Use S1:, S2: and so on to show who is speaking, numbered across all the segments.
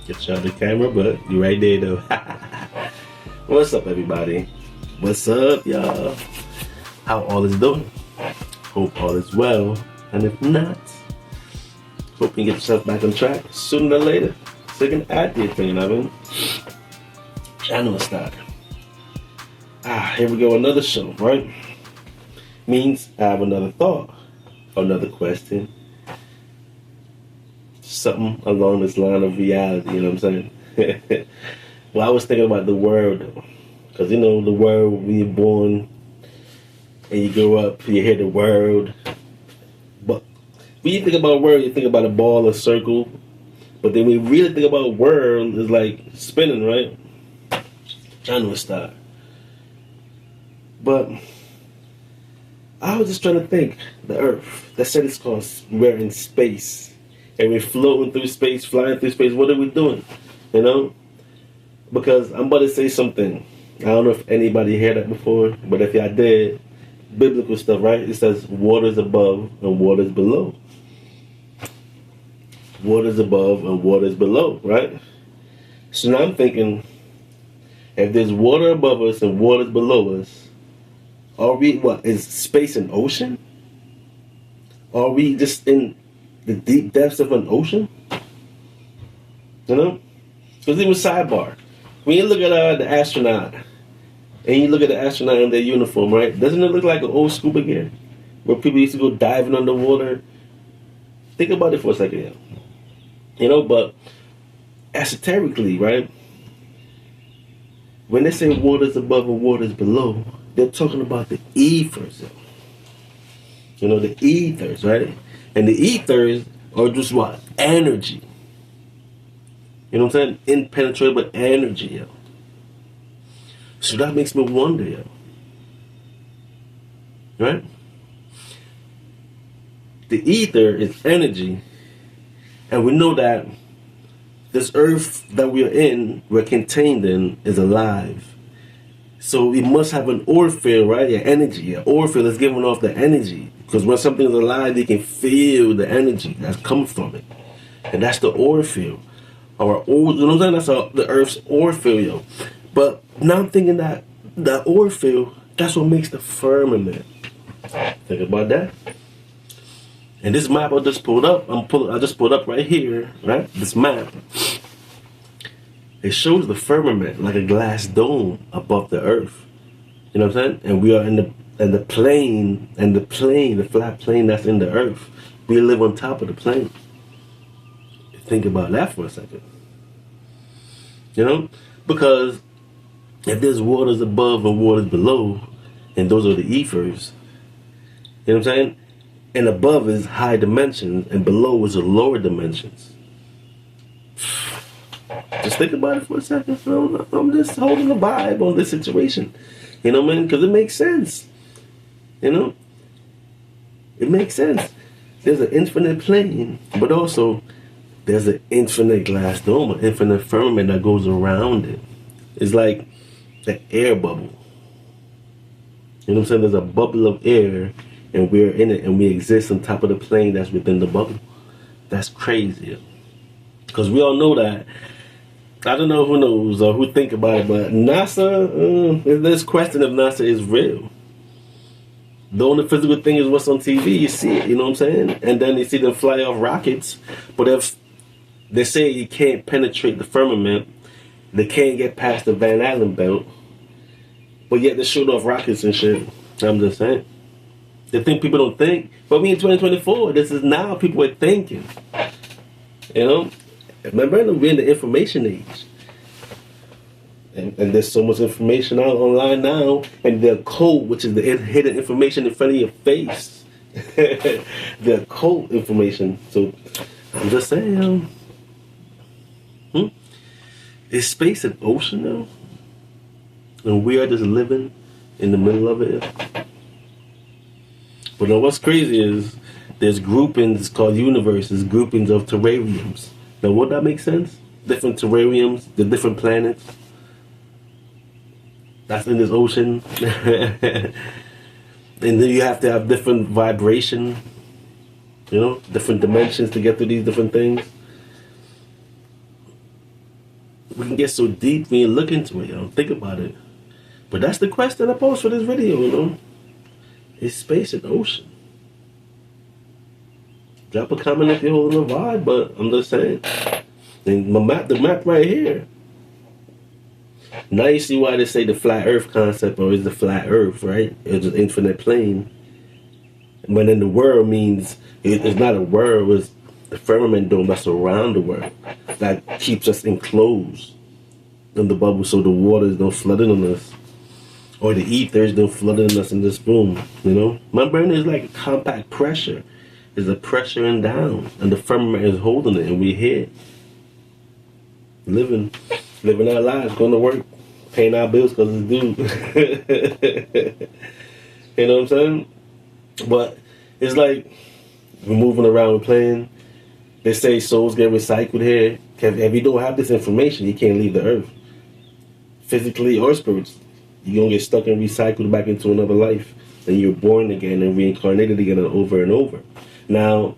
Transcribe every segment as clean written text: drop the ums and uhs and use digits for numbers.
S1: Get you out the camera, but you right there though. What's up, everybody? What's up, y'all? How all is doing? Hope all is well. And if not, hope you get yourself back on track sooner than later. So you can add the thing, you know what I mean? Channel start. Here we go, another show, right? Means I have another thought, another question. Something along this line of reality, you know what I'm saying? Well, I was thinking about the world, because you know, the world, when you're born and you grow up, you hear the world. But when you think about world, you think about a ball, a circle. But then when you really think about world, it's like spinning, right? Trying to start. But I was just trying to think, the Earth, they said it's called, we're in space. And we're floating through space, flying through space. What are we doing? You know? Because I'm about to say something. I don't know if anybody heard that before, but if y'all did, biblical stuff, right? It says waters above and waters below. Waters above and waters below, right? So now I'm thinking, if there's water above us and waters below us, are we, what, is space an ocean? Are we just in the deep depths of an ocean? You know? Because even sidebar, when you look at the astronaut, and you look at the astronaut in their uniform, right? Doesn't it look like an old scuba gear? Where people used to go diving underwater? Think about it for a second, yeah. You know, but esoterically, right? When they say waters above and waters below, they're talking about the ethers. You know, the ethers, right? And the ethers are just what? Energy. You know what I'm saying? Impenetrable energy, yo. So that makes me wonder, yo. Right? The ether is energy. And we know that this earth that we're in, we're contained in, is alive. So it must have an aura field, right? Your energy. Your aura field is giving off the energy. Because when something is alive, you can feel the energy that's coming from it. And that's the aura field. Or, you know what I'm saying? That's the Earth's aura field, yo. But now I'm thinking that the aura field, that's what makes the firmament. Think about that. And this map I just pulled up, I just pulled up right here, right? This map. It shows the firmament like a glass dome above the Earth. You know what I'm saying? And we are in the plane, the flat plane that's in the Earth. We live on top of the plane. Think about that for a second. You know? Because if there's waters above and waters below, and those are the ethers, you know what I'm saying? And above is high dimensions, and below is the lower dimensions. Just think about it for a second. I'm just holding the vibe on this situation. You know what I mean? Because it makes sense. You know? It makes sense. There's an infinite plane, but also there's an infinite glass dome, an infinite firmament that goes around it. It's like the air bubble. You know what I'm saying? There's a bubble of air, and we're in it, and we exist on top of the plane that's within the bubble. That's crazy. Because we all know that. I don't know who knows or who think about it, but NASA, this question of NASA is real. The only physical thing is what's on TV. You see it, you know what I'm saying? And then you see them fly off rockets. But if they say you can't penetrate the firmament, they can't get past the Van Allen belt, but yet they shoot off rockets and shit. I'm just saying. They think people don't think. But we in 2024, this is now people are thinking. You know? Remember, we're in the information age. And there's so much information out online now, and the code, which is the hidden information in front of your face. The code information. So, I'm just saying, is space an ocean now? And we are just living in the middle of it? But now what's crazy is, there's groupings called universes, groupings of terrariums. Now, would that make sense? Different terrariums, the different planets that's in this ocean. And then you have to have different vibration, you know, different dimensions to get to these different things. we can get so deep when you look into it, think about it. But that's the question I posed for this video, It's space and ocean. Drop a comment if you're holding a vibe, but I'm just saying. And the map right here. Now you see why they say the flat earth concept, or is the flat earth, right? It's an infinite plane. But then the world means, it's not a world, it's the firmament dome that's around the world that keeps us enclosed in the bubble so the waters don't flood in on us. Or the ethers don't flood in us in this room, My brain is like a compact pressure. It's a pressuring down, and the firmament is holding it, and we're here. Living our lives, going to work, paying our bills because it's due. You know what I'm saying? But it's like we're moving around, we're playing. They say souls get recycled here. If you don't have this information, you can't leave the earth. Physically or spiritually. You're going to get stuck and recycled back into another life. And you're born again and reincarnated again over and over. Now,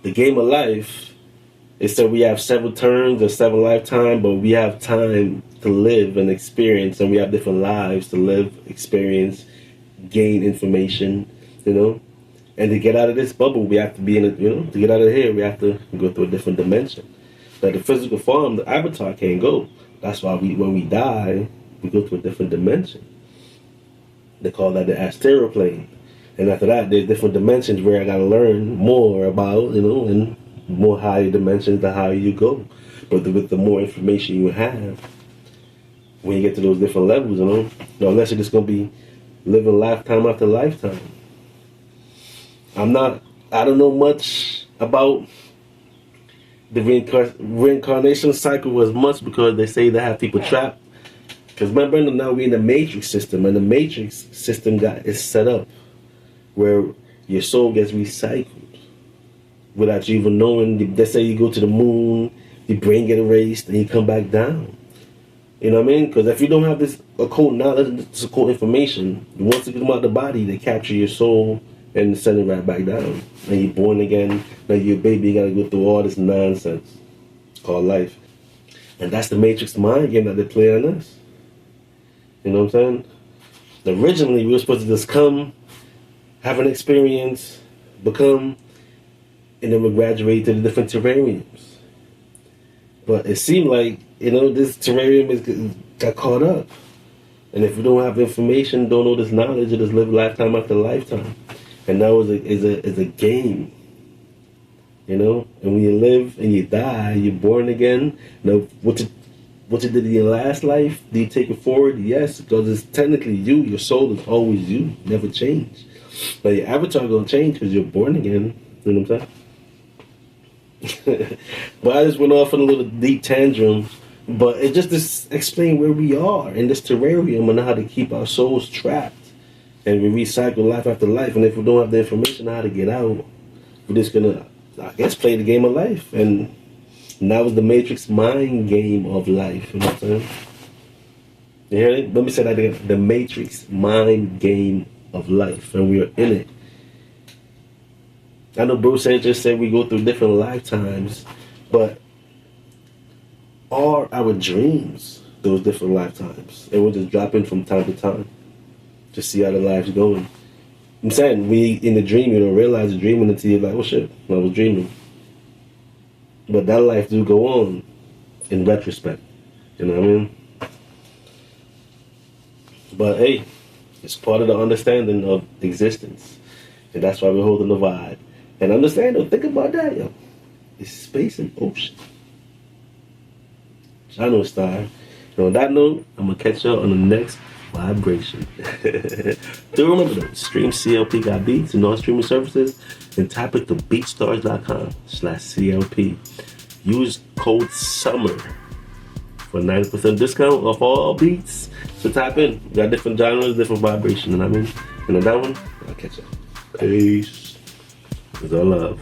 S1: the game of life, it said we have 7 turns or 7 lifetimes, but we have time to live and experience, and we have different lives to live, experience, gain information, And to get out of this bubble, we have to be in it, to get out of here, we have to go through a different dimension. That the physical form, the avatar can't go. That's why when we die, we go to a different dimension. They call that the astral plane. And after that, there's different dimensions where I gotta learn more about, and more higher dimensions, the higher you go. But with the more information you have, when you get to those different levels, unless you're just gonna be living lifetime after lifetime. I don't know much about the reincarnation cycle as much, because they say they have people trapped. Because remember, now we're in the matrix system, and the matrix system is set up where your soul gets recycled without you even knowing. Let's say you go to the moon, your brain get erased, and you come back down. You know what I mean? Because if you don't have this occult knowledge, this occult information, once you come out the body, they capture your soul and send it right back down. And you're born again. Now you're a baby, you gotta go through all this nonsense called life. And that's the matrix mind game that they play on us. You know what I'm saying? Originally, we were supposed to just come, have an experience, become, and then we graduate to the different terrariums. But it seemed like, this terrarium got caught up. And if you don't have information, don't know this knowledge, you just live lifetime after lifetime. And now is a game. And when you live and you die, you're born again. Now, what you did in your last life, do you take it forward? Yes, because it's technically you. Your soul is always you, never change. But your avatar gonna change because you're born again. You know what I'm saying? But I just went off on a little deep tantrum. But it's just to explain where we are in this terrarium and how to keep our souls trapped. And we recycle life after life. And if we don't have the information on how to get out, we're just gonna, I guess, play the game of life. And that was the Matrix mind game of life. You know what I'm saying? You hear it? Let me say that again. The Matrix mind game of life. And we are in it. I know Bruce just said we go through different lifetimes, but are our dreams those different lifetimes? And we'll just drop in from time to time to see how the life's going. I'm saying, in the dream, you don't realize you're dreaming until you're like, oh shit, I was dreaming. But that life do go on in retrospect. You know what I mean? But hey, it's part of the understanding of existence. And that's why we're holding the vibe. And understand, though, think about that, yo. It's space and ocean. I know, Star. And on that note, I'm going to catch you on the next vibration. Do remember though, stream CLP got beats and all streaming services, and type it to beatstars.com/CLP. Use code SUMMER for 90% discount off all beats. So type in. We got different genres, different vibrations, you know what I mean? And on that one, I'll catch you. Peace. It's all love.